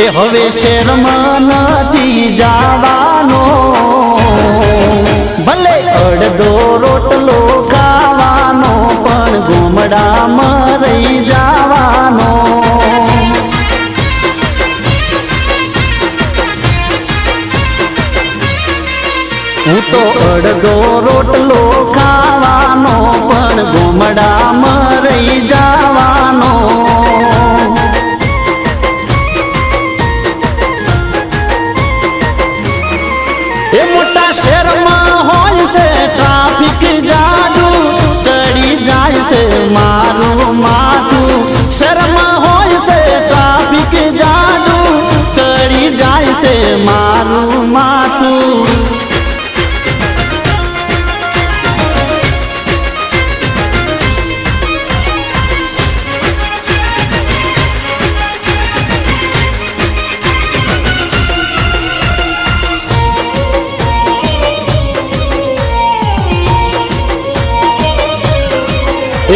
એ હવે શેરમાં નથી જવાનો, ભલે અડધો રોટલો ખાવાનો પણ ગોમડામાં રહી જવાનો. હું તો અડધો રોટલો ખાવાનો પણ ગોમડામાં રહી જવાનો. એ મોટા શહેરમાં હોય છે ટ્રાફિક જાજુ, ચડી જાય છે મારું માથું. શહેરમાં હોય છે ટ્રાફિક જાજુ, ચડી જાય છે મારું માથું.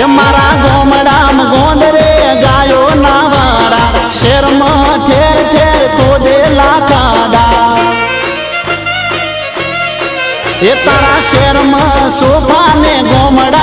એ મારા ગોમડામાં ગોંદરે ગાયો ના વાડા, શેરમાં ઠેર ઠેર ખોદેલા ખાડા. એ તારા શેરમાં સોફા ને ગોમડા